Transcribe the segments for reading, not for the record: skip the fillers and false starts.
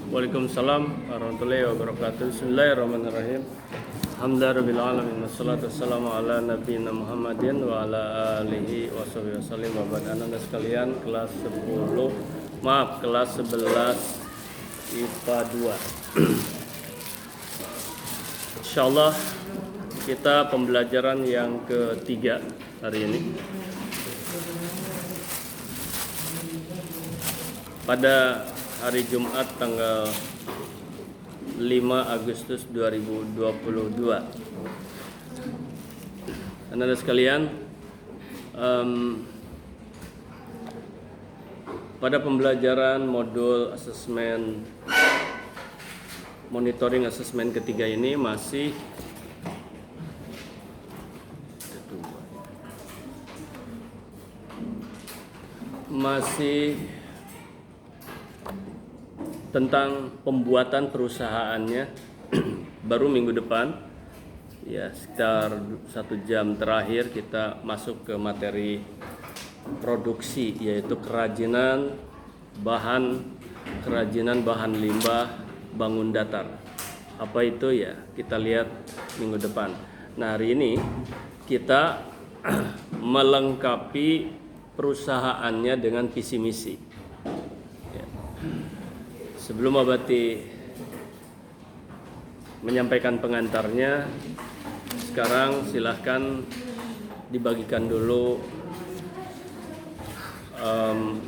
Waalaikumsalam warahmatullahi wabarakatuh. Bismillahirrahmanirrahim. Alhamdulillahirabbil alamin wassalatu wassalamu ala nabiyina Muhammadin wa ala alihi washabihi wasallam. Wa ba'd. Anak-anak sekalian, kelas 11 IPA 2. Insyaallah kita pembelajaran yang ketiga hari ini. Pada hari Jumat tanggal 5 Agustus 2022. Anak-anak sekalian, pada pembelajaran modul asesmen monitoring asesmen ketiga ini masih tentang pembuatan perusahaannya. Baru minggu depan, ya sekitar 1 jam terakhir kita masuk ke materi produksi, yaitu kerajinan bahan limbah bangun datar. Apa itu ya? Kita lihat minggu depan. Nah, hari ini kita melengkapi perusahaannya dengan visi misi. Sebelum Abati menyampaikan pengantarnya, sekarang silahkan dibagikan dulu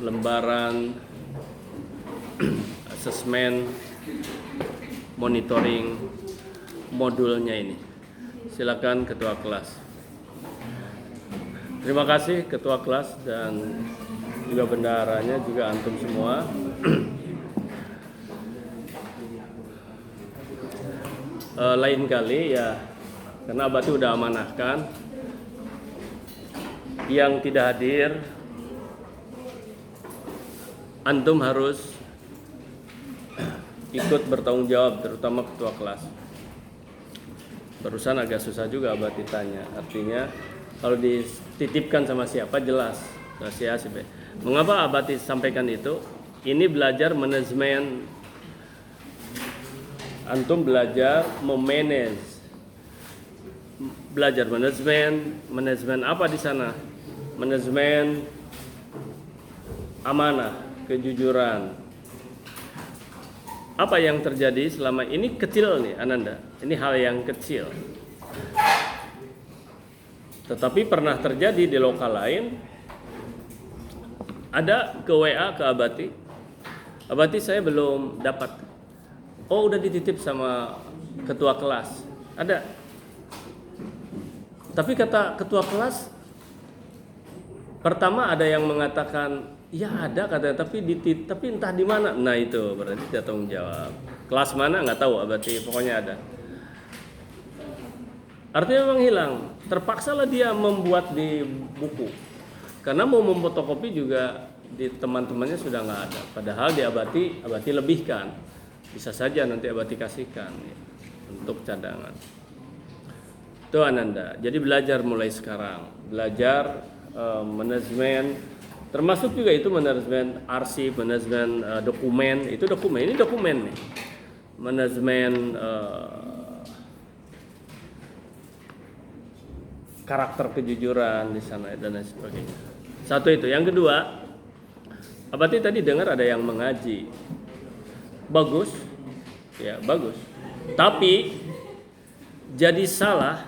lembaran asesmen monitoring modulnya ini. Silakan ketua kelas. Terima kasih ketua kelas dan juga bendaharanya, juga antum semua. Lain kali ya, karena Abati udah amanahkan, yang tidak hadir antum harus ikut bertanggung jawab, terutama ketua kelas. Barusan agak susah juga Abati tanya, artinya kalau dititipkan sama siapa jelas rahasia. Mengapa Abati sampaikan itu? Ini belajar manajemen. Antum belajar belajar manajemen apa di sana? Manajemen amanah, kejujuran. Apa yang terjadi selama ini kecil nih Ananda, ini hal yang kecil. Tetapi pernah terjadi di lokal lain. Ada ke WA ke Abati, saya belum dapat. Oh, udah dititip sama ketua kelas. Ada. Tapi kata ketua kelas, pertama ada yang mengatakan, ya ada katanya, tapi entah di mana. Nah itu berarti tidak tanggung jawab. Kelas mana nggak tahu, berarti pokoknya ada. Artinya memang hilang. Terpaksalah dia membuat di buku. Karena mau memfotokopi juga di teman-temannya sudah nggak ada. Padahal di Abati lebihkan. Bisa saja nanti Abati kasihkan ya, untuk cadangan. Itu Ananda. Jadi belajar mulai sekarang. Belajar manajemen, termasuk juga itu manajemen arsip, manajemen dokumen. Itu dokumen, ini dokumen nih. Manajemen karakter kejujuran di sana dan lain sebagainya. Satu itu. Yang kedua, Abati tadi dengar ada yang mengaji. Bagus, ya bagus. Tapi jadi salah.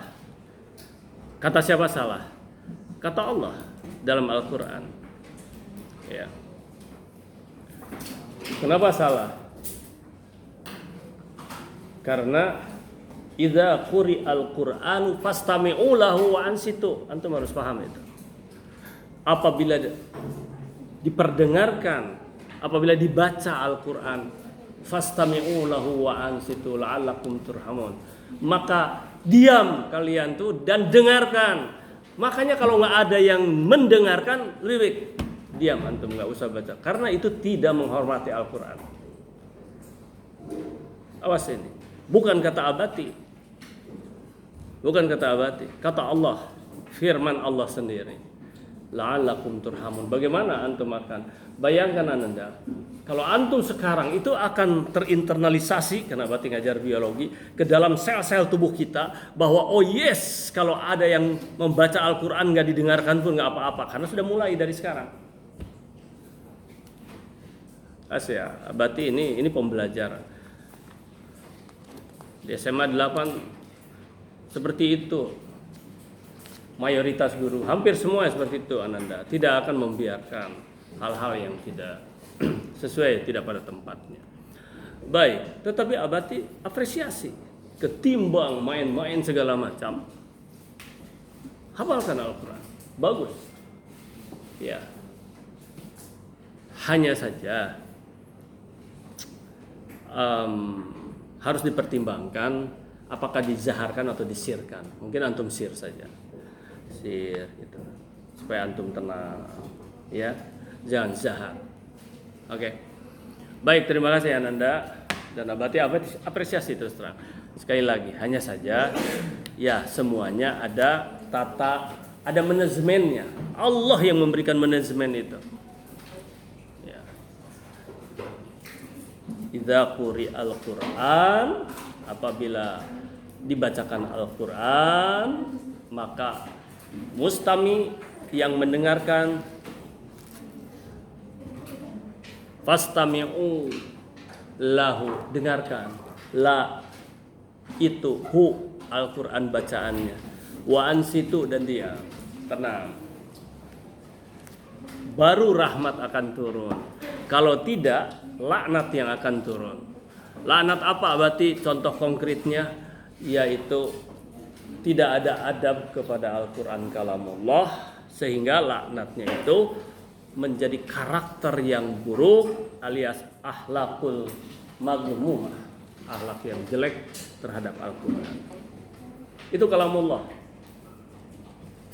Kata siapa salah? Kata Allah dalam Al-Quran. Ya. Kenapa salah? Karena idza quri'al Qur'anu fastami'u lahu wa ansitu. Antum harus paham itu. Apabila diperdengarkan, apabila dibaca Al-Quran, fastami'u lahu wa ansitu la'allakum turhamun, maka diam kalian tuh dan dengarkan. Makanya kalau nggak ada yang mendengarkan, lebih diam, antum nggak usah baca, karena itu tidak menghormati Al-Quran. Awas ini, bukan kata Abati, kata Allah, firman Allah sendiri. la'allakum turhamun. Bagaimana antum akan bayangkan Ananda, kalau antum sekarang itu akan terinternalisasi karena Abati ngajar biologi ke dalam sel-sel tubuh kita bahwa oh yes, kalau ada yang membaca Al-Qur'an nggak didengarkan pun nggak apa-apa karena sudah mulai dari sekarang. Ya, Abati ini pembelajaran. Di SMA 8 seperti itu. Mayoritas guru, hampir semua seperti itu Ananda, tidak akan membiarkan hal-hal yang tidak sesuai, tidak pada tempatnya. Baik, tetapi Abati apresiasi ketimbang main-main segala macam. Hafalkan Al-Quran, bagus. Ya, hanya saja harus dipertimbangkan apakah dizaharkan atau disirkan. Mungkin antum sir saja. Sir gitu. Supaya antum tenang. Ya, jangan zahar. Oke. Baik, terima kasih Ananda dan Abati apresiasi terus terang. Sekali lagi, hanya saja ya semuanya ada ada manajemennya. Allah yang memberikan manajemen itu. Ya. Idza quri'al Qur'an, apabila dibacakan Al-Qur'an, maka mustami yang mendengarkan fastami'u lahu, dengarkan la itu hu Al-Qur'an bacaannya, wa ansitu dan dia tenang, baru rahmat akan turun. Kalau tidak, laknat yang akan turun. Laknat apa berarti? Contoh konkretnya yaitu tidak ada adab kepada Al-Quran kalamullah, sehingga laknatnya itu menjadi karakter yang buruk alias akhlakul mazmumah, akhlak yang jelek terhadap Al-Quran. Itu kalamullah,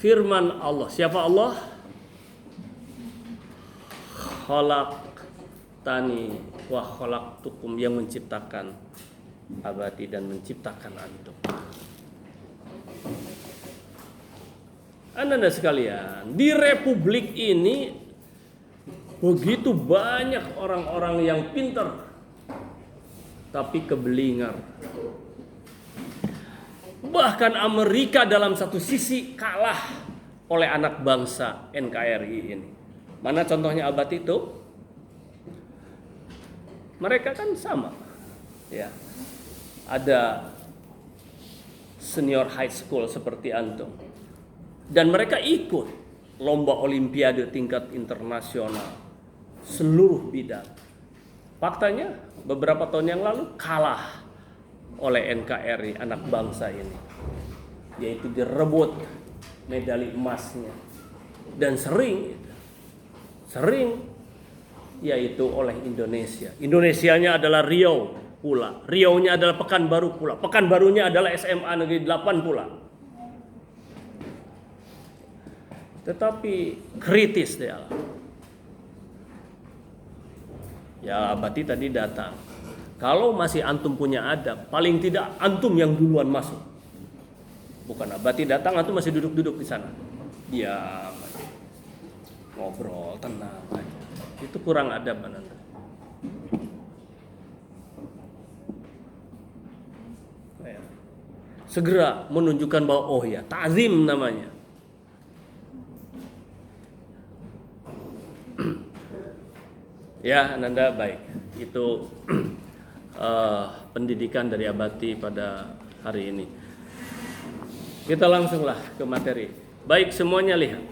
firman Allah. Siapa Allah? Khalaqtani wa khalaqtukum, yang menciptakan Abati dan menciptakan antum. Anda sekalian, di republik ini begitu banyak orang-orang yang pintar tapi kebelingar. Bahkan Amerika dalam satu sisi kalah oleh anak bangsa NKRI ini. Mana contohnya Abati itu? Mereka kan sama, ya. Ada senior high school seperti antum, dan mereka ikut lomba olimpiade tingkat internasional seluruh bidang. Faktanya beberapa tahun yang lalu kalah oleh NKRI anak bangsa ini, yaitu direbut medali emasnya, dan sering yaitu oleh Indonesia. Indonesianya adalah Riau pula, Riau-nya adalah Pekanbaru pula, Pekanbarunya adalah SMA Negeri 8 pula. Tetapi kritis dia. Ya Abati tadi datang. Kalau masih antum punya adab, paling tidak antum yang duluan masuk. Bukan Abati datang, antum masih duduk-duduk di sana. Diam aja. Ngobrol tenang aja. Itu kurang adab Anda. Segera menunjukkan bahwa oh ya, ta'zim namanya. Ya, Ananda baik. Itu pendidikan dari Abati pada hari ini. Kita langsunglah ke materi. Baik, semuanya lihat.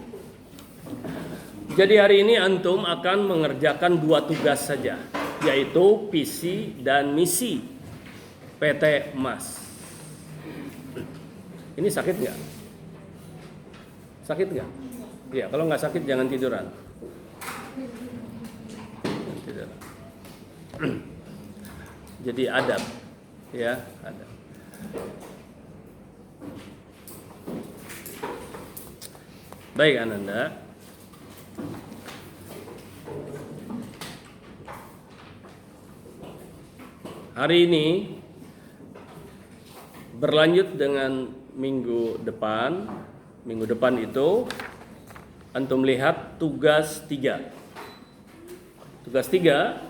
Jadi hari ini antum akan mengerjakan 2 tugas saja, yaitu visi dan misi PT Mas. Ini sakit nggak? Sakit nggak? Ya, kalau nggak sakit jangan tiduran. Jadi adab, ya adab. Baik Ananda. Hari ini berlanjut dengan minggu depan. Minggu depan itu antum lihat tugas 3. Tugas 3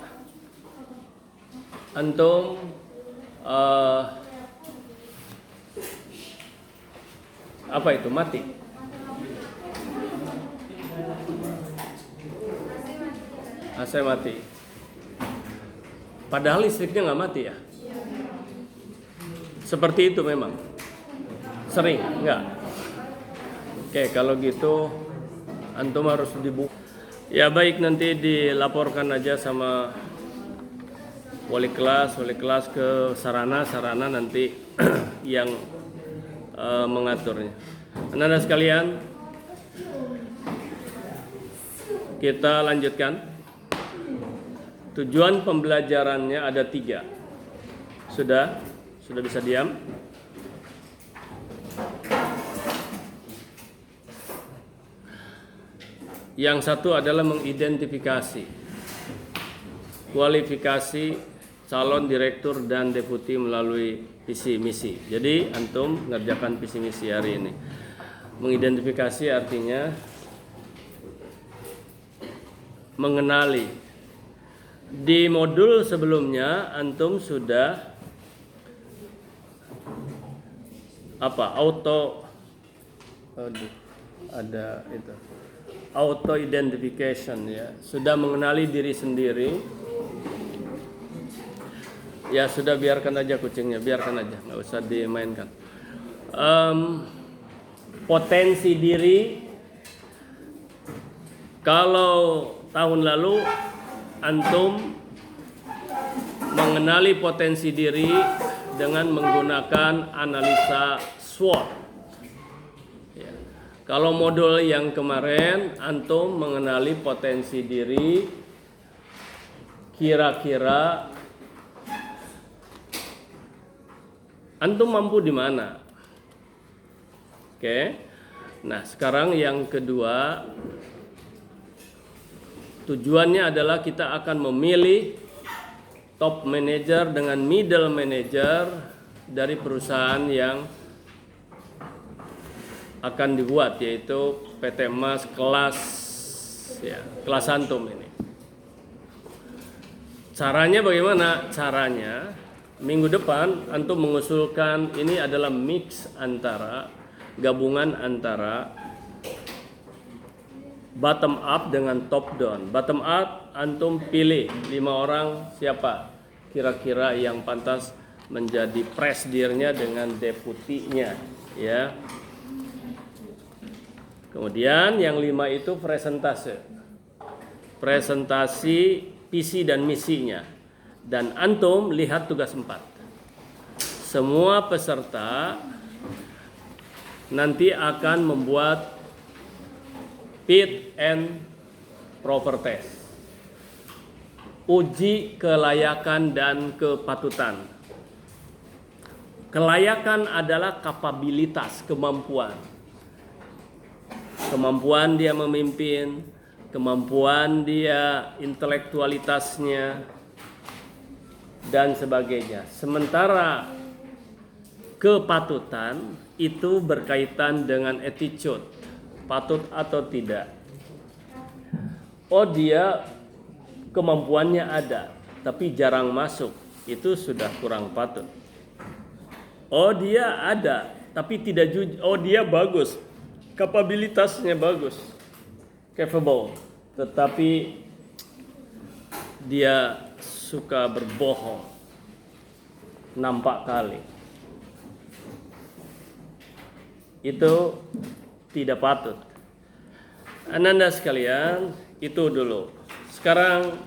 antum apa itu mati? AC mati. Padahal listriknya nggak mati ya. Seperti itu memang. Sering nggak? Oke, kalau gitu antum harus dibuka. Ya baik, nanti dilaporkan aja sama wali kelas ke sarana nanti yang mengaturnya. Anak-anak sekalian, kita lanjutkan. Tujuan pembelajarannya ada 3. Sudah bisa diam? Yang satu adalah mengidentifikasi kualifikasi calon direktur dan deputi melalui visi misi. Jadi antum mengerjakan visi misi hari ini. Mengidentifikasi artinya mengenali. Di modul sebelumnya antum sudah auto identification ya, sudah mengenali diri sendiri. Ya sudah, biarkan aja kucingnya, biarkan aja, nggak usah dimainkan. Potensi diri, kalau tahun lalu antum mengenali potensi diri dengan menggunakan analisa SWOT. Ya. Kalau modul yang kemarin antum mengenali potensi diri kira-kira antum mampu di mana? Oke. Nah, sekarang yang kedua, tujuannya adalah kita akan memilih top manager dengan middle manager dari perusahaan yang akan dibuat, yaitu PT Mas kelas antum ini. Caranya bagaimana? Caranya minggu depan antum mengusulkan, ini adalah mix antara gabungan antara bottom up dengan top down. Bottom up antum pilih 5 orang siapa kira-kira yang pantas menjadi presidirnya dengan deputinya ya. Kemudian yang 5 itu presentasi visi dan misinya. Dan antum lihat tugas 4. Semua peserta nanti akan membuat fit and proper test. Uji kelayakan dan kepatutan. Kelayakan adalah kapabilitas, kemampuan. Kemampuan dia memimpin, kemampuan dia intelektualitasnya, dan sebagainya. Sementara kepatutan itu berkaitan dengan attitude, patut atau tidak. Oh, dia kemampuannya ada tapi jarang masuk, itu sudah kurang patut. Oh, dia ada tapi tidak jujur. Oh, dia bagus, kapabilitasnya bagus, capable, tetapi dia suka berbohong, nampak kali. Itu tidak patut. Ananda sekalian, itu dulu. Sekarang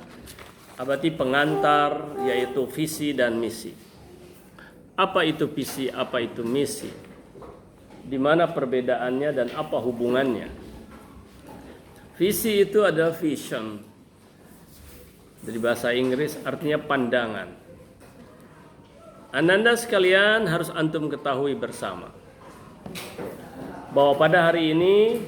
abadi pengantar, yaitu visi dan misi. Apa itu visi, apa itu misi? Di mana perbedaannya dan apa hubungannya? Visi itu adalah vision. Dari bahasa Inggris artinya pandangan. Ananda sekalian harus antum ketahui bersama bahwa pada hari ini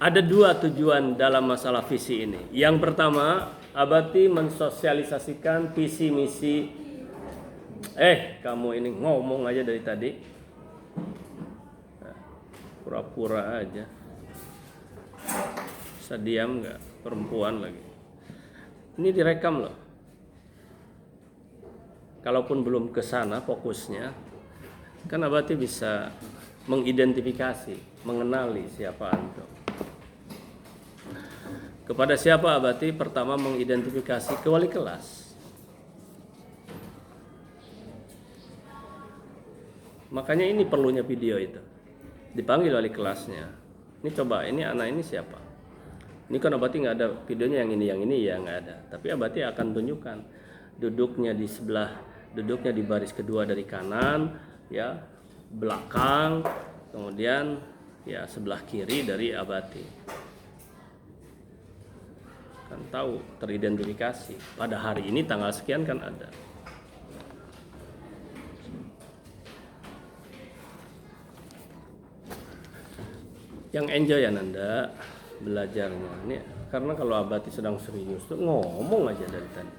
ada 2 tujuan dalam masalah visi ini. Yang pertama, abadi mensosialisasikan visi misi. Kamu ini ngomong aja dari tadi. Pura-pura aja. Bisa diam nggak? Perempuan lagi. Ini direkam loh. Kalaupun belum ke sana fokusnya, kan Abati bisa mengidentifikasi, mengenali siapa antum. Kepada siapa Abati? Pertama mengidentifikasi ke wali kelas. Makanya ini perlunya video itu. Dipanggil wali kelasnya. Ini coba, ini anak ini siapa? Ini kan Abati nggak ada videonya, yang ini ya nggak ada. Tapi Abati akan tunjukkan duduknya di sebelah, duduknya di baris kedua dari kanan, ya belakang, kemudian ya sebelah kiri dari Abati. Kan tahu, teridentifikasi. Pada hari ini tanggal sekian kan ada. Yang enjoy ya Nanda belajarnya. Ini karena kalau Abati sedang serius tuh ngomong aja dari tadi.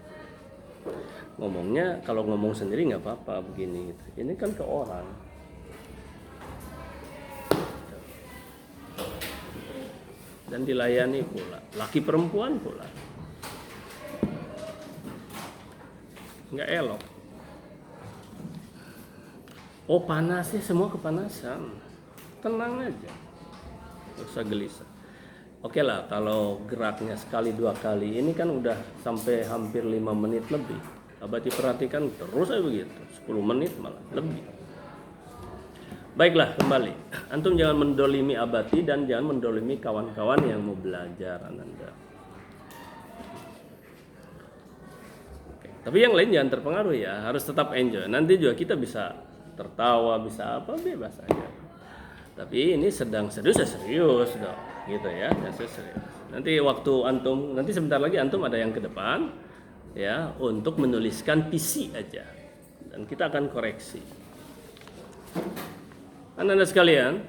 Ngomongnya kalau ngomong sendiri nggak apa-apa begini gitu. Ini kan ke orang. Dan dilayani pula, laki perempuan pula. Nggak elok. Oh panas sih, semua kepanasan. Tenang aja. Nggak usah gelisah. Oke lah, kalau geraknya sekali dua kali, ini kan udah sampai hampir 5 menit lebih. Abati perhatikan terus aja begitu, 10 menit malah lebih. Baiklah, kembali. Antum jangan mendolimi Abati dan jangan mendolimi kawan-kawan yang mau belajar Ananda. Oke. Tapi yang lain jangan terpengaruh ya, harus tetap enjoy. Nanti juga kita bisa tertawa, bisa apa, bebas aja. Tapi ini sedang serius ya serius dong, gitu ya, serius. Nanti waktu antum, nanti sebentar lagi antum ada yang ke depan, ya, untuk menuliskan PC aja, dan kita akan koreksi. Anda sekalian,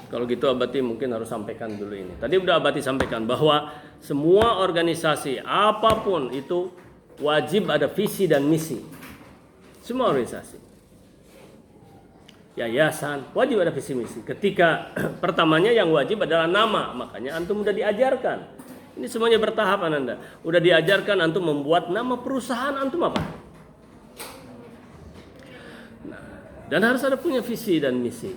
kalau gitu Abati mungkin harus sampaikan dulu ini. Tadi udah Abati sampaikan bahwa semua organisasi apapun itu wajib ada visi dan misi. Semua organisasi. Yayasan wajib ada visi misi. Ketika pertamanya yang wajib adalah nama, makanya antum udah diajarkan. Ini semuanya bertahap Anda. Udah diajarkan antum membuat nama perusahaan antum apa? Nah, dan harus ada punya visi dan misi.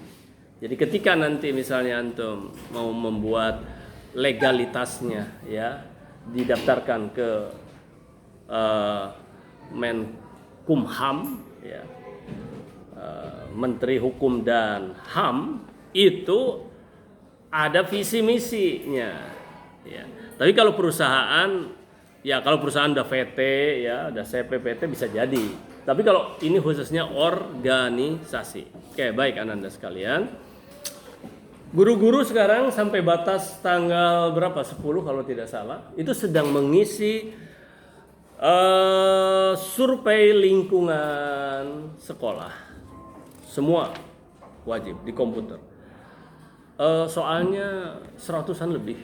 Jadi ketika nanti misalnya antum mau membuat legalitasnya, ya didaftarkan ke Menkumham, ya. Menteri Hukum dan HAM itu ada visi misinya, ya. Tapi kalau perusahaan, ya kalau perusahaan udah VT, ya udah CPPT bisa jadi. Tapi kalau ini khususnya organisasi. Oke, baik Ananda sekalian. Guru-guru sekarang sampai batas tanggal berapa? 10 kalau tidak salah. Itu sedang mengisi survei lingkungan sekolah. Semua wajib di komputer. Soalnya 100-an lebih.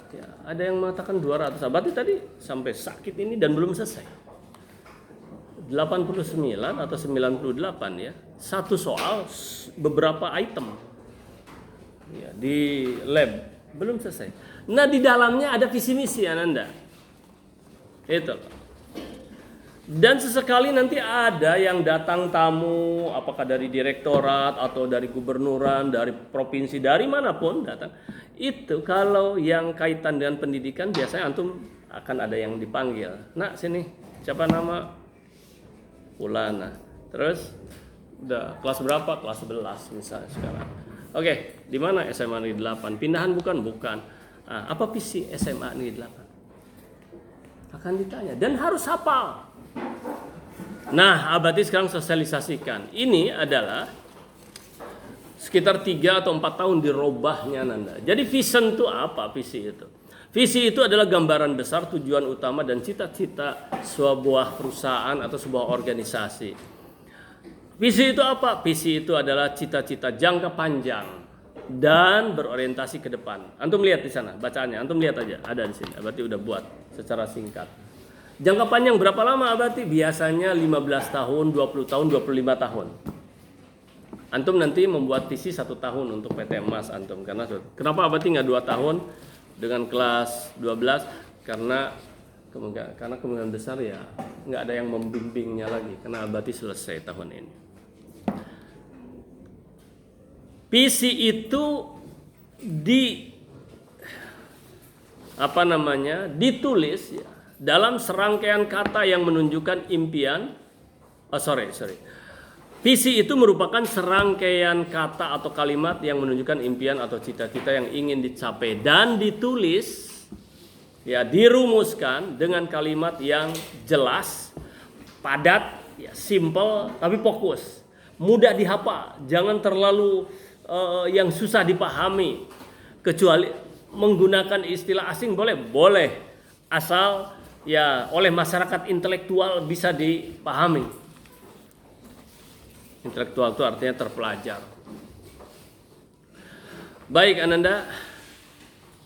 Ya, ada yang mengatakan 200. Abati tadi sampai sakit ini dan belum selesai. 89 atau 98 ya. Satu soal beberapa item. Ya, di lab belum selesai. Nah, di dalamnya ada visi misi Ananda. Itu. Dan sesekali nanti ada yang datang tamu, apakah dari direktorat atau dari gubernuran, dari provinsi, dari manapun datang. Itu kalau yang kaitan dengan pendidikan biasanya antum akan ada yang dipanggil. Nak sini, siapa nama? Fulana. Terus udah kelas berapa? Kelas 11 misalnya sekarang. Oke, di mana SMA Negeri 8? Pindahan bukan? Bukan. Nah, apa visi SMA Negeri 8? Akan ditanya dan harus hafal. Nah, Abati sekarang sosialisasikan. Ini adalah sekitar 3 atau 4 tahun dirobahnya Nanda. Jadi vision itu apa? Visi itu. Visi itu adalah gambaran besar tujuan utama dan cita-cita sebuah perusahaan atau sebuah organisasi. Visi itu apa? Visi itu adalah cita-cita jangka panjang dan berorientasi ke depan. Antum lihat di sana bacaannya. Antum lihat aja, ada di sini. Abati udah buat secara singkat. Jangka panjang berapa lama Abati? Biasanya 15 tahun, 20 tahun, 25 tahun. Antum nanti membuat visi 1 tahun untuk PT Emas antum. Kenapa Abati nggak 2 tahun dengan kelas 12? Karena kemungkinan besar ya nggak ada yang membimbingnya lagi. Karena Abati selesai tahun ini. Visi itu ditulis ya, dalam serangkaian kata yang menunjukkan impian. Visi itu merupakan serangkaian kata atau kalimat yang menunjukkan impian atau cita-cita yang ingin dicapai dan ditulis ya, dirumuskan dengan kalimat yang jelas, padat, ya, simple tapi fokus, mudah dihafal, jangan terlalu yang susah dipahami. Kecuali menggunakan istilah asing boleh, asal ya oleh masyarakat intelektual bisa dipahami. Intelektual itu artinya terpelajar. Baik Ananda,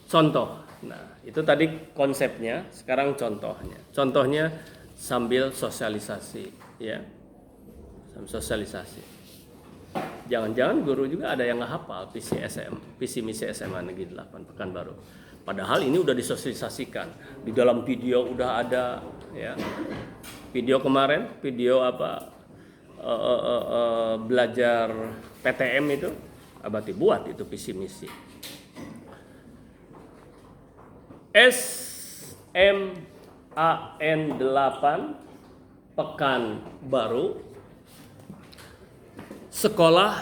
contoh. Nah, itu tadi konsepnya, sekarang contohnya. Contohnya sambil sosialisasi, ya. Sambil sosialisasi. Jangan-jangan guru juga ada yang ngehafal visi misi SMA Negeri 8 Pekanbaru. Padahal ini udah disosialisasikan. Di dalam video udah ada, ya. Video kemarin, video belajar PTM itu Abati buat itu visi misi. SMAN 8 Pekanbaru, sekolah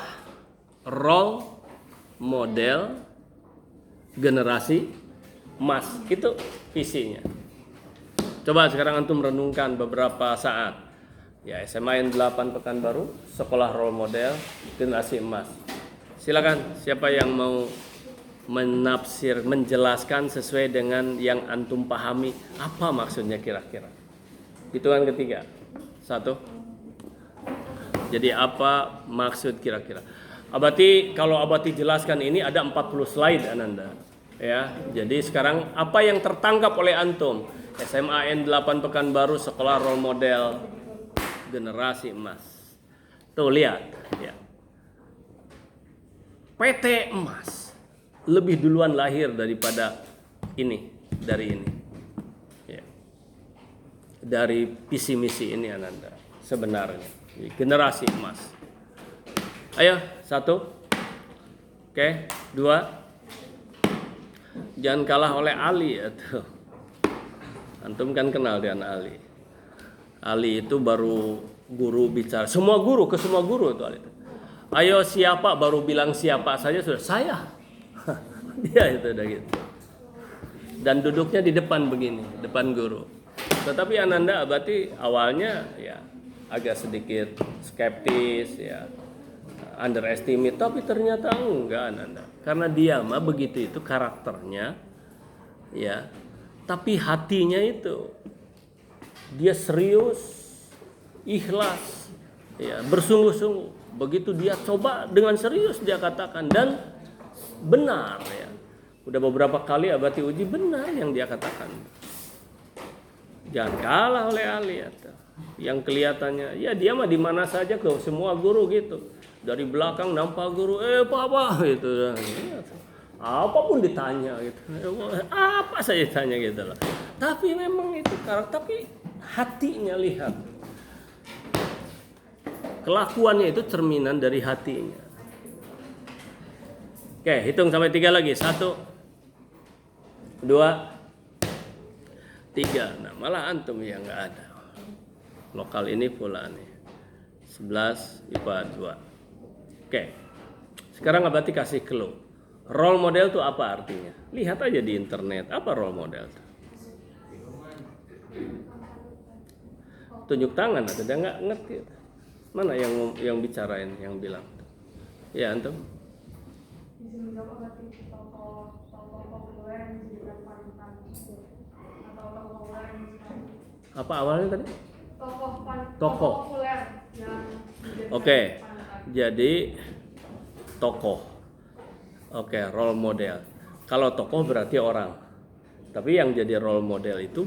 role model generasi emas, itu visinya. Coba sekarang antum renungkan beberapa saat. Ya, SMAN 8 Pekanbaru, sekolah role model generasi emas. Silakan, siapa yang mau menjelaskan sesuai dengan yang antum pahami, apa maksudnya kira-kira? Hitungan ketiga. 1. Jadi apa maksud kira-kira? Kalau Abati jelaskan ini ada 40 slide Ananda. Ya, jadi sekarang apa yang tertangkap oleh antum? SMAN 8 Pekanbaru, sekolah role model generasi emas. Tuh lihat ya. PT Emas lebih duluan lahir daripada dari ini. Ya. Dari visi misi ini Ananda sebenarnya. Generasi emas. Ayo, 1. Oke, 2. Jangan kalah oleh Ali ya tuh. Antum kan kenal dengan Ali. Ali itu baru guru bicara. Ke semua guru itu Ali. Ayo siapa, baru bilang siapa saja sudah saya. Dia itu udah gitu. Dan duduknya di depan begini, depan guru. Tetapi Ananda Abati awalnya ya agak sedikit skeptis ya, underestimate, tapi ternyata enggak Ananda. Karena dia mah begitu itu karakternya ya. Tapi hatinya itu dia serius, ikhlas, ya, bersungguh-sungguh. Begitu dia coba dengan serius dia katakan dan benar ya. Udah beberapa kali Abati uji benar yang dia katakan. Jangan kalah oleh Ali ya. Yang kelihatannya ya dia mah di mana saja ke semua guru gitu. Dari belakang nampak guru, apa gitu. Apapun ditanya gitu. Apa saja ditanya gitu loh. Tapi memang itu karakter, tapi hatinya lihat. Kelakuannya itu cerminan dari hatinya. Oke, hitung sampai 3 lagi. 1, 2, 3. Nah, malah antum yang nggak ada. Lokal ini pula nih. 11 IPA 2. Oke. Sekarang Abati kasih clue. Role model itu apa artinya? Lihat aja di internet. Apa role model itu? Tunjuk tangan atau dia nggak ngerti. Mana yang bicarain, yang bilang? Ya antum. Apa awalnya tadi? Tokoh. Oke. Jadi tokoh. Oke, role model. Kalau tokoh berarti orang. Tapi yang jadi role model itu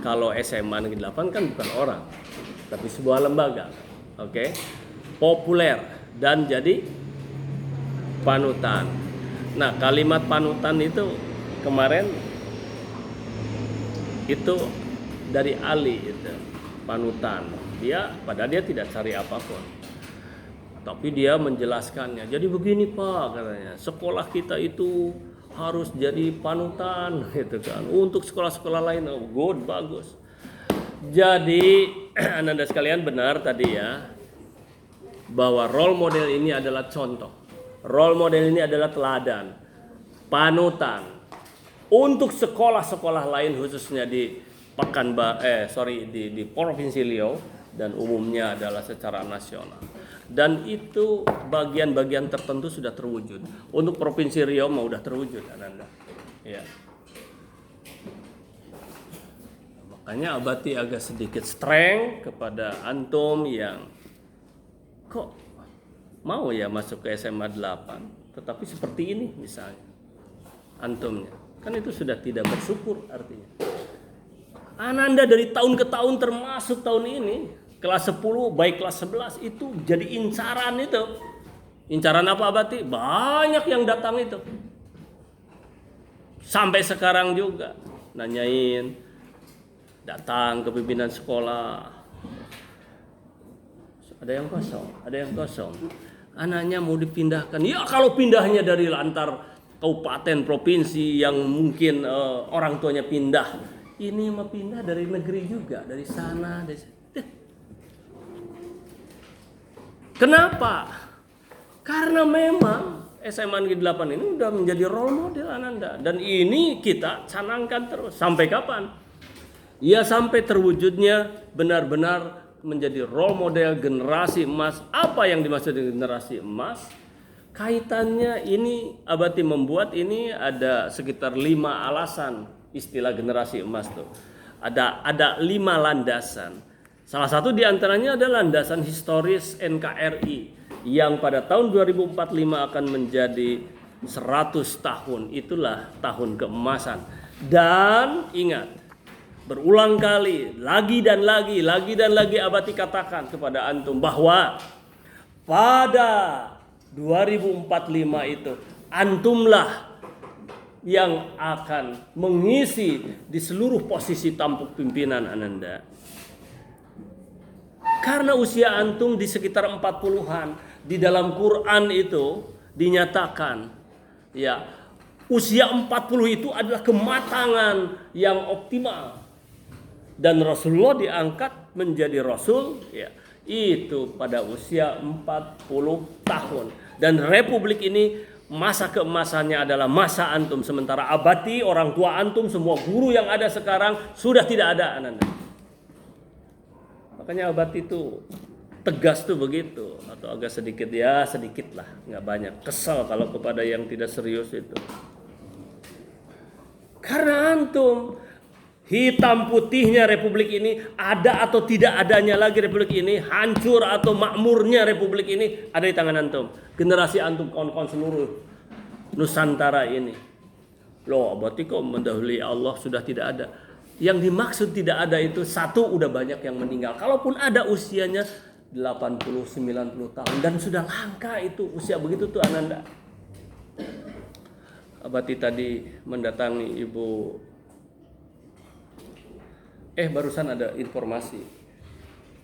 kalau SMA Negeri 8 kan bukan orang, tapi sebuah lembaga. Oke. Populer. dan jadi panutan. Nah, kalimat panutan itu kemarin itu dari Ali itu, panutan. Padahal dia tidak cari apapun. Tapi dia menjelaskannya. Jadi begini Pak katanya, sekolah kita itu harus jadi panutan gitu kan. Untuk sekolah-sekolah lain, oh good, bagus. Jadi Ananda sekalian benar tadi ya, bahwa role model ini adalah contoh. Role model ini adalah teladan, panutan untuk sekolah-sekolah lain khususnya di di Provinsi Riau dan umumnya adalah secara nasional. Dan itu bagian-bagian tertentu sudah terwujud. Untuk Provinsi Riau mah udah terwujud Ananda. Ya. Makanya Abati agak sedikit strength kepada antum yang kok mau ya masuk ke SMA 8, tetapi seperti ini misalnya antumnya. Kan itu sudah tidak bersyukur artinya. Ananda dari tahun ke tahun termasuk tahun ini kelas 10 baik kelas 11 itu jadi incaran itu. Incaran apa Abati? Banyak yang datang itu. Sampai sekarang juga nanyain, datang ke pimpinan sekolah, ada yang kosong, anaknya mau dipindahkan. Ya kalau pindahnya dari antar kabupaten provinsi yang mungkin orang tuanya pindah, ini mah pindah dari negeri juga, dari sana, dari sini. Kenapa? Karena memang SMA Negeri 8 ini udah menjadi role model Ananda, dan ini kita canangkan terus sampai kapan? Ya sampai terwujudnya benar-benar menjadi role model generasi emas. Apa yang dimaksud dengan generasi emas? Kaitannya ini Abati membuat ini ada sekitar 5 alasan istilah generasi emas tuh. Ada 5 landasan. Salah satu diantaranya adalah landasan historis NKRI yang pada tahun 2045 akan menjadi 100 tahun. Itulah tahun keemasan. Dan ingat, berulang kali, lagi dan lagi Abati katakan kepada antum bahwa pada 2045 itu antumlah yang akan mengisi di seluruh posisi tampuk pimpinan Ananda. Karena usia antum di sekitar 40-an, di dalam Quran itu dinyatakan ya usia 40 itu adalah kematangan yang optimal. Dan Rasulullah diangkat menjadi Rasul ya, itu pada usia 40 tahun. Dan Republik ini masa keemasannya adalah masa antum. Sementara Abati, orang tua antum, semua guru yang ada sekarang sudah tidak ada Ananda. Makanya Abati itu tegas tuh begitu. Atau agak sedikit lah, nggak banyak. Kesal kalau kepada yang tidak serius itu. Karena antum, hitam putihnya Republik ini, ada atau tidak adanya lagi Republik ini, hancur atau makmurnya Republik ini ada di tangan antum. Generasi antum, kawan-kawan seluruh Nusantara ini. Loh, berarti kok mendahului Allah sudah tidak ada. Yang dimaksud tidak ada itu satu, udah banyak yang meninggal. Kalaupun ada usianya 80-90 tahun dan sudah langka itu usia begitu tuh Ananda. Abati tadi mendatangi Ibu, barusan ada informasi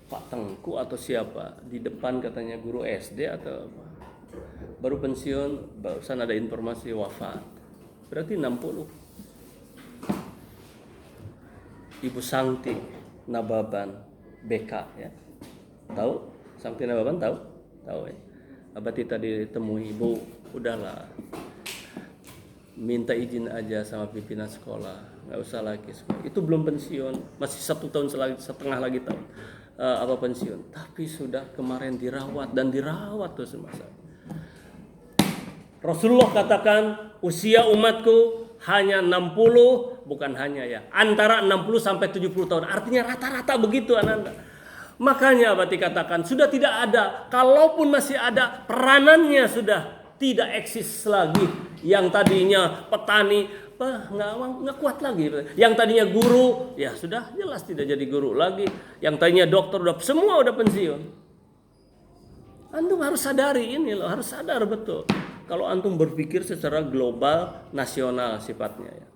Pak Tengku atau siapa di depan katanya guru SD atau apa, baru pensiun, barusan ada informasi wafat, berarti 60. Ibu Sangti Nababan BK ya, tahu Sangti Nababan, tahu ya. Abati tadi temui Ibu, udahlah minta izin aja sama pimpinan sekolah, nggak usah lagi sekolah. Itu belum pensiun, masih 1 tahun setengah lagi tahun pensiun. Tapi sudah kemarin dirawat terus semasa. Rasulullah katakan usia umatku hanya 60, bukan hanya ya, antara 60 sampai 70 tahun. Artinya rata-rata begitu Ananda. Makanya Abati katakan sudah tidak ada, kalaupun masih ada, peranannya sudah tidak eksis lagi. Yang tadinya petani nggak kuat lagi. Yang tadinya guru ya sudah jelas tidak jadi guru lagi. Yang tadinya dokter semua udah pensiun. Antum harus sadari ini loh, harus sadar betul. Kalau antum berpikir secara global, nasional sifatnya ya.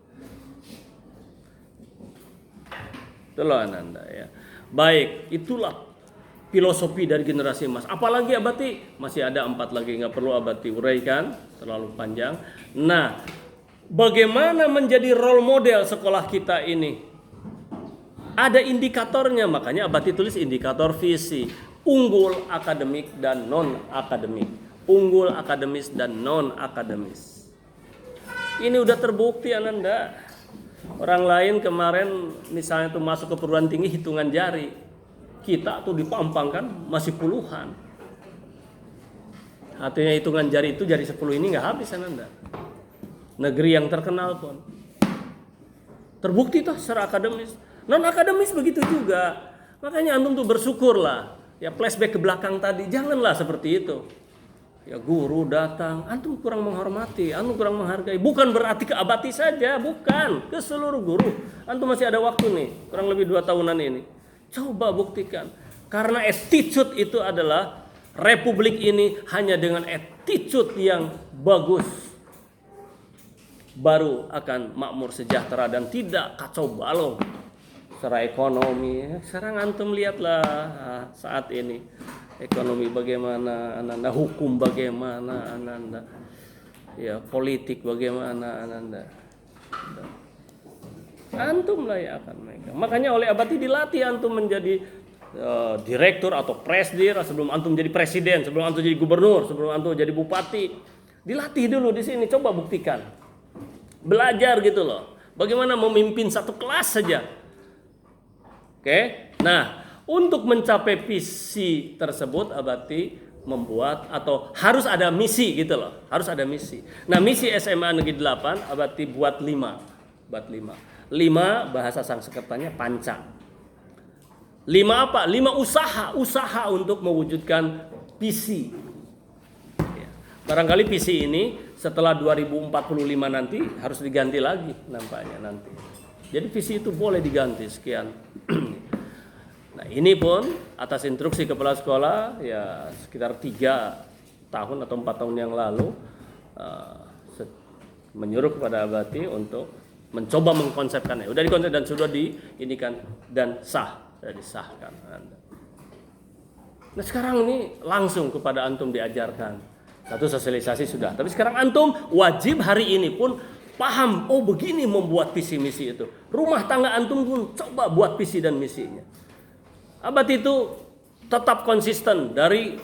Itulah Ananda ya. Baik, itulah filosofi dari generasi emas. Apalagi Abati masih ada 4 lagi, nggak perlu Abati uraikan terlalu panjang. Nah, bagaimana menjadi role model sekolah kita ini? Ada indikatornya, makanya Abati tulis indikator visi. Unggul akademik dan non akademik. Unggul akademis dan non akademis. Ini udah terbukti Ananda. Orang lain kemarin misalnya tuh masuk ke perguruan tinggi hitungan jari. Kita tuh dipampang kan masih puluhan. Artinya hitungan jari itu jari 10 ini nggak habis Ananda. Negeri yang terkenal pun. Terbukti tuh secara akademis. Non akademis begitu juga. Makanya antum tuh bersyukurlah. Ya flashback ke belakang tadi, janganlah seperti itu. Ya guru datang, antum kurang menghormati, antum kurang menghargai. Bukan berarti ke Abati saja, bukan. Ke seluruh guru. Antum masih ada waktu nih, kurang lebih 2 tahunan ini. Coba buktikan. Karena attitude itu adalah republik ini hanya dengan attitude yang bagus. Baru akan makmur sejahtera dan tidak kacau balau. Secara ekonomi, sekarang antum lihatlah saat ini ekonomi bagaimana Ananda, hukum bagaimana Ananda, ya politik bagaimana Ananda. Antum lah ya akan mereka. Makanya oleh Abati dilatih antum menjadi direktur atau presdir sebelum antum jadi presiden, sebelum antum jadi gubernur, sebelum antum jadi bupati. Dilatih dulu di sini, coba buktikan. Belajar gitu loh. Bagaimana memimpin satu kelas saja. Oke, nah untuk mencapai visi tersebut Abati membuat atau harus ada misi gitu loh, harus ada misi. Nah misi SMA Negeri 8 Abati buat 5, buat 5 bahasa Sanskertanya panca. 5 apa? 5 usaha untuk mewujudkan visi. Ya. Barangkali visi ini setelah 2045 nanti harus diganti lagi nampaknya nanti. Jadi visi itu boleh diganti sekian. Nah ini pun atas instruksi kepala sekolah ya sekitar 3 tahun atau 4 tahun yang lalu menyuruh kepada Abati untuk mencoba mengkonsepkannya. Udah dikonsep dan sudah diinikan dan sudah disahkan. Nah sekarang ini langsung kepada antum diajarkan. Satu sosialisasi sudah. Tapi sekarang antum wajib hari ini pun paham, oh begini membuat visi misi itu. Rumah tangga antum pun coba buat visi dan misinya. Abati itu tetap konsisten dari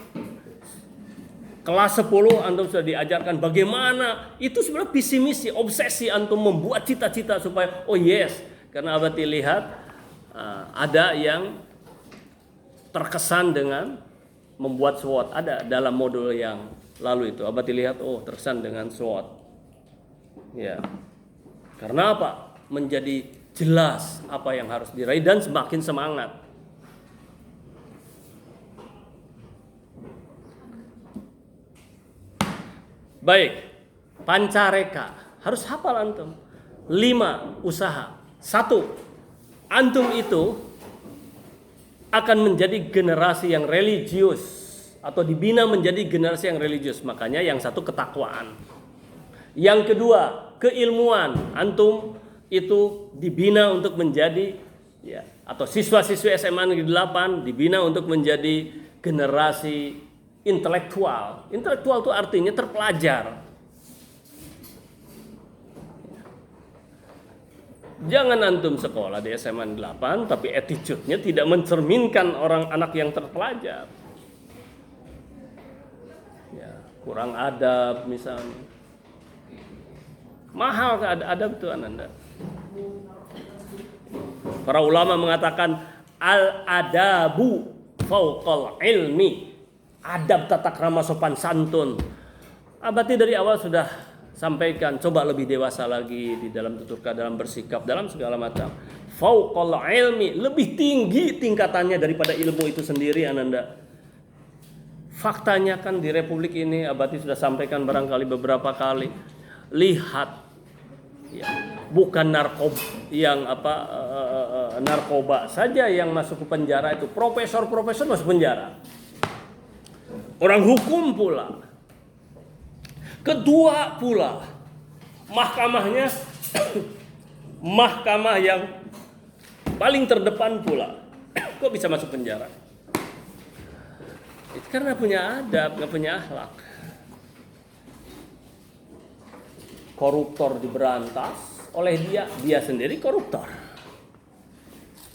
kelas 10 antum sudah diajarkan bagaimana itu sebenarnya visi misi, obsesi antum membuat cita-cita supaya oh yes, karena Abati lihat ada yang terkesan dengan membuat SWOT, ada dalam modul yang lalu itu Abati lihat oh terkesan dengan SWOT. Ya, karena apa? Menjadi jelas apa yang harus diraih dan semakin semangat. Baik, pancareka harus hafal antum. 5 usaha. 1, antum itu akan menjadi generasi yang religius atau dibina menjadi generasi yang religius. Makanya yang 1 ketakwaan. Yang kedua, keilmuan. Antum itu dibina untuk menjadi ya atau siswa-siswi SMA Negeri 8 dibina untuk menjadi generasi intelektual. Intelektual itu artinya terpelajar. Jangan antum sekolah di SMA 8 tapi attitude-nya tidak mencerminkan orang anak yang terpelajar. Ya, kurang adab misalnya. Mahal adab itu Ananda. Para ulama mengatakan al-adabu fauqal ilmi. Adab, tata krama, sopan santun. Abati dari awal sudah sampaikan, coba lebih dewasa lagi di dalam tutur kata, dalam bersikap, dalam segala macam. Fauqal ilmi, lebih tinggi tingkatannya daripada ilmu itu sendiri Ananda. Faktanya kan di Republik ini Abati sudah sampaikan barangkali beberapa kali. Lihat ya, bukan narkoba saja yang masuk ke penjara itu, profesor masuk penjara. orang hukum pula, ketua pula, mahkamahnya mahkamah yang paling terdepan pula. Kok bisa masuk penjara? Itu karena punya adab, nggak punya akhlak. Koruptor diberantas oleh dia sendiri koruptor.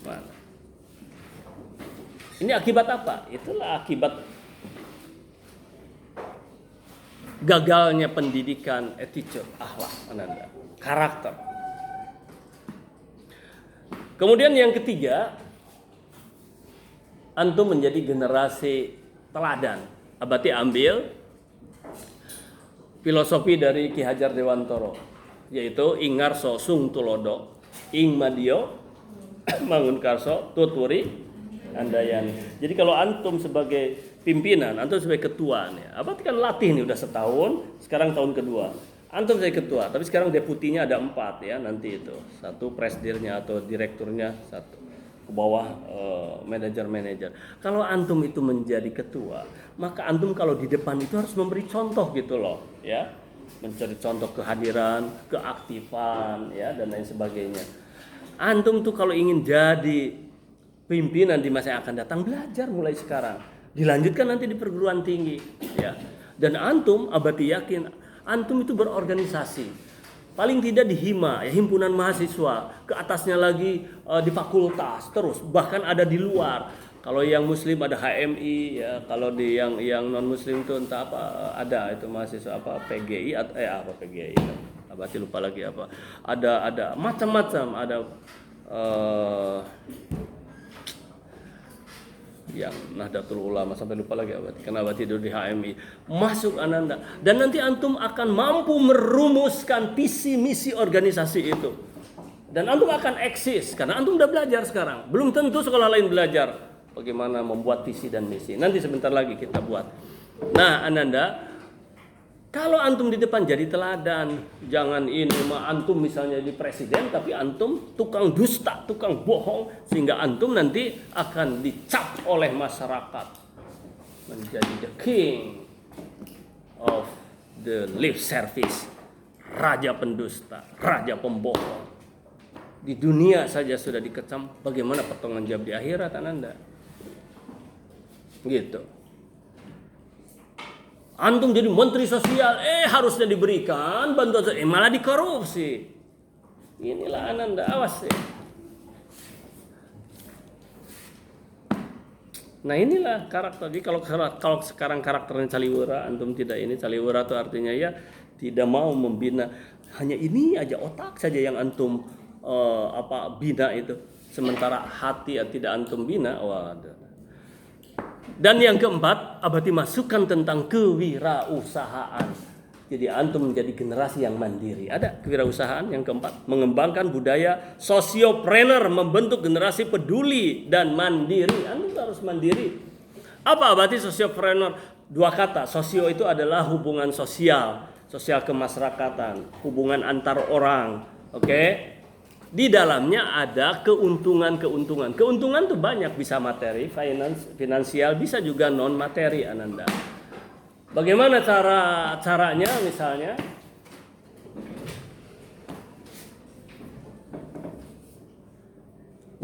Mana? Ini akibat apa? Itulah akibat gagalnya pendidikan attitude, akhlak, Ananda, karakter. Kemudian yang ketiga, antum menjadi generasi teladan. Abati ambil filosofi dari Ki Hajar Dewantara, yaitu ingarso sung tulodo, ing madio mangun karso tuturi andayani. Jadi kalau antum sebagai pimpinan, antum sebagai ketua nih, abati kan latih nih udah setahun, sekarang tahun kedua. Antum sebagai ketua, tapi sekarang deputinya ada 4 ya nanti itu. 1 presidirnya atau direkturnya, 1 ke bawah manajer-manajer. Kalau antum itu menjadi ketua, maka antum kalau di depan itu harus memberi contoh gitu loh, ya. Mencari contoh kehadiran, keaktifan, ya, dan lain sebagainya. Antum tuh kalau ingin jadi pimpinan di masa yang akan datang, belajar mulai sekarang. Dilanjutkan nanti di perguruan tinggi, ya. Dan antum abadi yakin, antum itu berorganisasi. Paling tidak di HIMA, ya, himpunan mahasiswa, ke atasnya lagi di fakultas, terus bahkan ada di luar. Kalau yang muslim ada HMI, ya, kalau di yang non muslim itu entah apa, ada itu mahasiswa apa PGI atau apa PGI, abati lupa lagi apa. Ada macam-macam, ada yang Nahdlatul Ulama, sampai lupa lagi abati, karena abati tidur di HMI. Masuk Ananda, dan nanti antum akan mampu merumuskan visi misi organisasi itu, dan antum akan eksis karena antum udah belajar sekarang. Belum tentu sekolah lain belajar bagaimana membuat visi dan misi, nanti sebentar lagi kita buat. Nah Ananda, kalau antum di depan jadi teladan, jangan ini antum misalnya di presiden tapi antum tukang dusta, tukang bohong, sehingga antum nanti akan dicap oleh masyarakat menjadi the king of the lip service, raja pendusta, raja pembohong. Di dunia saja sudah dikecam, bagaimana pertanggung jawab di akhirat Anda? Gitu. Antum jadi menteri sosial, harusnya diberikan bantuan sosial, malah dikorupsi. Inilah Ananda, awas ya. Nah inilah karakter. Jadi kalau sekarang karakternya caliwara, antum tidak ini, caliwara itu artinya ya tidak mau membina, hanya ini aja otak saja yang antum bina itu, sementara hati yang tidak antum bina, waduh. Dan yang keempat, abati masukkan tentang kewirausahaan. Jadi antum menjadi generasi yang mandiri. Ada kewirausahaan yang keempat, mengembangkan budaya sosiopreneur, membentuk generasi peduli dan mandiri. Antum harus mandiri. Apa abati sosiopreneur? 2 kata. Sosio itu adalah hubungan sosial, sosial kemasyarakatan, hubungan antar orang. Oke? Di dalamnya ada keuntungan. Keuntungan tuh banyak, bisa materi, finansial, bisa juga non materi Ananda. Bagaimana caranya misalnya?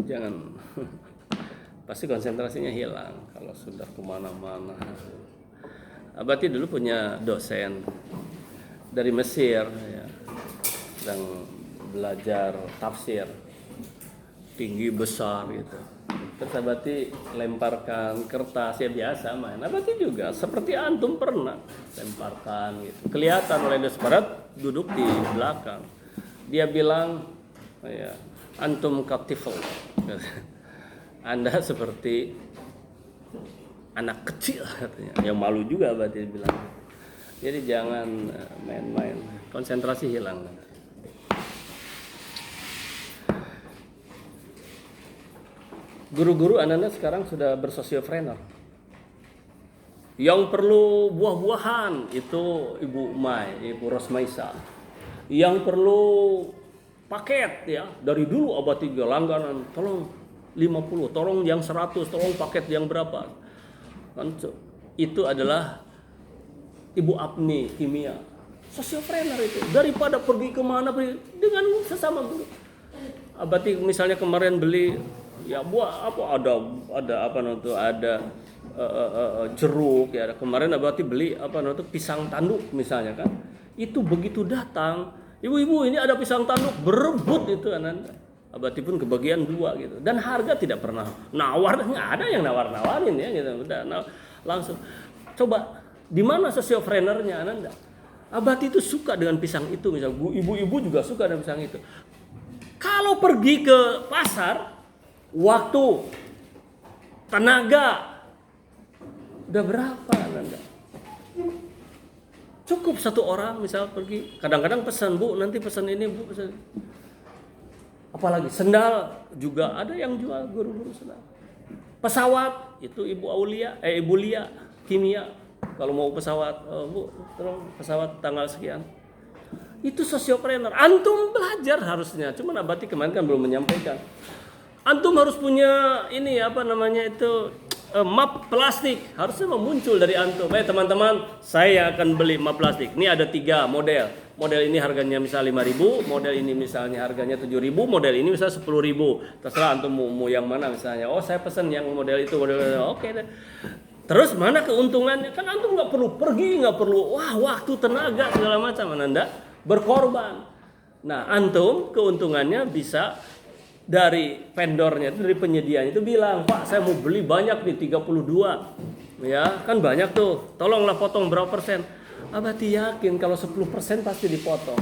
Jangan pasti konsentrasinya hilang kalau sudah kemana-mana. Abati dulu punya dosen dari Mesir ya, sedang belajar tafsir, tinggi besar gitu. Terus abati lemparkan kertas, ya biasa main. Abati juga seperti antum pernah lemparkan gitu. Kelihatan oleh dosen duduk di belakang. Dia bilang, ya, antum katifel. Anda seperti anak kecil katanya. Yang malu juga abati bilang. Jadi jangan main-main, konsentrasi hilang. Guru-guru anak-anak sekarang sudah bersosiopreneur. Yang perlu buah-buahan itu Ibu Mai, Ibu Rosmaisa. Yang perlu paket ya, dari dulu abadi langganan, tolong 50, tolong yang 100, tolong paket yang berapa. Kan itu adalah Ibu Apni kimia. Sosiopreneur itu, daripada pergi kemana dengan sesama guru. Berarti misalnya kemarin beli ya buah apa ada apa namanya ada jeruk ya. Kemarin berarti beli apa namanya pisang tanduk misalnya kan. Itu begitu datang, ibu-ibu ini ada pisang tanduk, berebut itu Ananda. Berarti pun kebagian 2 gitu. Dan harga tidak pernah nawar, nggak ada yang nawar-nawarin ya gitu. Udah langsung. Coba di mana sosiopreneurnya Ananda? Abati itu suka dengan pisang itu, misal ibu-ibu juga suka dengan pisang itu. Kalau pergi ke pasar, waktu, tenaga, udah berapa Anda? Cukup 1 orang misal pergi. Kadang-kadang pesan, Bu, nanti pesan ini, Bu, pesan. Apalagi sendal juga ada yang jual guru-guru sendal. Pesawat itu Ibu Lia kimia. Kalau mau pesawat, Bu, tolong pesawat tanggal sekian. Itu sosiopreneur. Antum belajar harusnya. Cuman Abati kemarin kan belum menyampaikan. Antum harus punya ini apa namanya itu map plastik. Harusnya muncul dari antum. Teman-teman, saya akan beli map plastik. Ini ada 3 model. Model ini harganya misalnya 5.000, model ini misalnya harganya 7.000, model ini misalnya 10.000. Terserah antum mau yang mana misalnya. Oh, saya pesan yang model itu, oke deh. Terus mana keuntungannya? Kan antum nggak perlu pergi, nggak perlu waktu, tenaga segala macam, Anda berkorban. Nah, antum keuntungannya bisa dari vendornya itu, dari penyediaannya itu bilang, Pak, saya mau beli banyak nih 32, ya kan banyak tuh. Tolonglah potong berapa persen? Abati yakin kalau 10% pasti dipotong.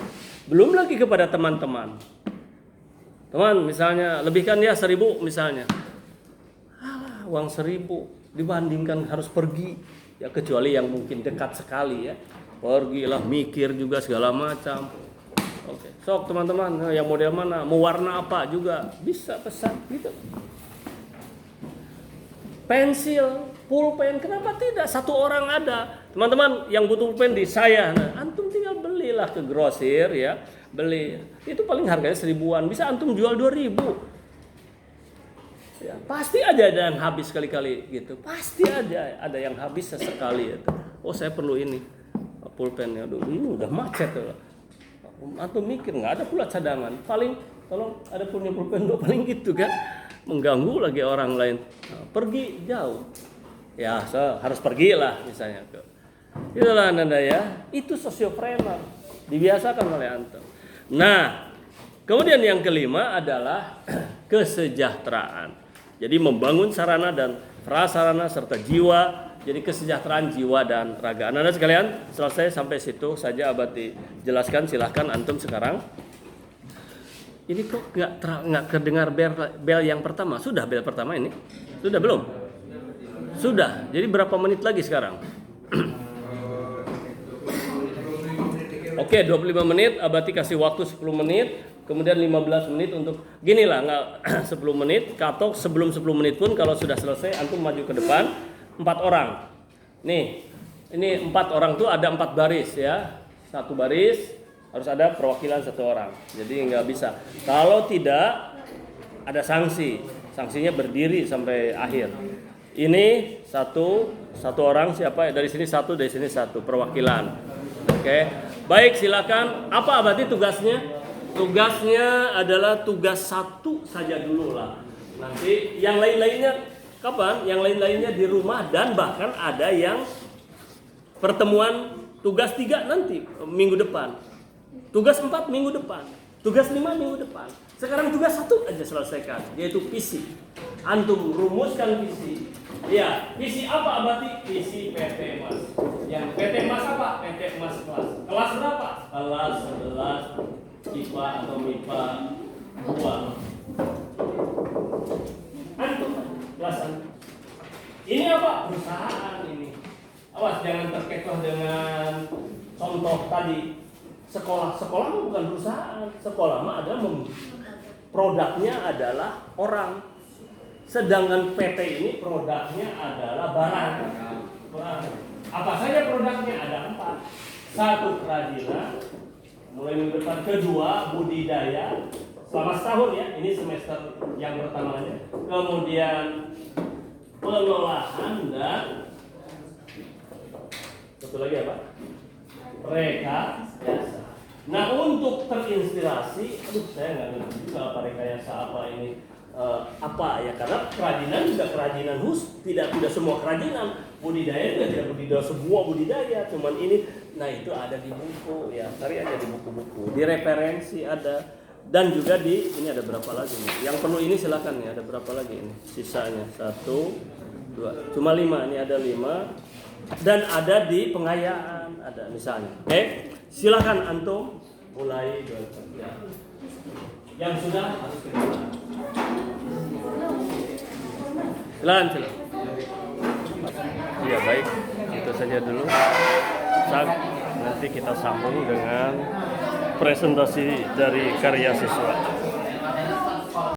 Belum lagi kepada teman-teman. Teman, misalnya lebihkan ya 1.000 misalnya. Uang 1.000. Dibandingkan harus pergi ya, kecuali yang mungkin dekat sekali ya, pergilah mikir juga segala macam. Oke, sok teman-teman yang model mana, mau warna apa juga bisa pesan gitu. Pensil, pulpen, kenapa tidak 1 orang ada? Teman-teman yang butuh pulpen di saya, antum tinggal belilah ke grosir ya, beli. Itu paling harganya 1.000-an, bisa antum jual 2.000. Ya, pasti ada yang habis sekali-kali gitu. Pasti ada yang habis sesekali gitu. Oh, saya perlu ini pulpennya. Aduh, ini udah macet tuh. Antum mikir nggak ada pula cadangan. Paling tolong ada punya pulpen paling gitu kan. Mengganggu lagi orang lain. Pergi jauh. Ya, harus pergilah misalnya ke. Itulah Anda ya. Itu sosiopreneur. Dibiasakan oleh antum. Nah, kemudian yang kelima adalah kesejahteraan. Jadi membangun sarana dan prasarana serta jiwa. Jadi kesejahteraan jiwa dan raga. Anda sekalian, selesai sampai situ saja Abati jelaskan. Silahkan antum sekarang. Ini kok nggak kedengar bel yang pertama? Sudah bel pertama ini? Sudah belum? Sudah. Jadi berapa menit lagi sekarang? Oke, 25 menit. Abati kasih waktu 10 menit. Kemudian 15 menit untuk ginilah, nggak 10 menit. Katok sebelum 10 menit pun kalau sudah selesai antum maju ke depan 4 orang. Nih, ini 4 orang tuh ada 4 baris ya. 1 baris harus ada perwakilan 1 orang. Jadi nggak bisa. Kalau tidak ada sanksi. Sanksinya berdiri sampai akhir. Ini satu orang siapa? Dari sini 1, dari sini 1 perwakilan. Oke. Baik, silakan. Apa berarti tugasnya? Tugasnya adalah tugas 1 saja dulu lah. Nanti yang lain-lainnya kapan? Yang lain-lainnya di rumah dan bahkan ada yang pertemuan tugas 3 nanti minggu depan. Tugas 4 minggu depan. Tugas 5 minggu depan. Sekarang tugas 1 aja selesaikan, yaitu visi. Antum rumuskan visi. Ya, visi apa Abati? Visi PT Mas. Yang PT Mas apa? PT Mas kelas. Kelas berapa? Kelas 11. IPA atau MIPA 2. Antum kelasan. Ini apa? Perusahaan ini. Awas jangan terkecoh dengan contoh tadi. Sekolah mah bukan perusahaan. Sekolah mah ada produknya adalah orang. Sedangkan PT ini produknya adalah barang. Apa saja produknya? Ada 4. 1 kerajinan. Mulai minggu depan. 2 budidaya selama setahun ya, ini semester yang pertamanya. Kemudian pengolahan dan satu lagi apa? Rekayasa. Nah, untuk terinspirasi, saya nggak ngerti juga apa rekayasa apa ini. Apa ya, karena kerajinan juga kerajinan tidak semua kerajinan, budidaya juga tidak budidaya semua budidaya, cuman ini. Nah, itu ada di buku ya, cari aja di buku-buku, di referensi ada, dan juga di ini ada berapa lagi nih, yang perlu ini silakan nih, ada berapa lagi ini sisanya, 1, 2, cuma 5, ini ada 5, dan ada di pengayaan ada misalnya. Oke, silakan antum mulai ya. Yang sudah harus kita silakan. Ya baik, itu saja dulu. Nanti kita sambung dengan presentasi dari karya siswa.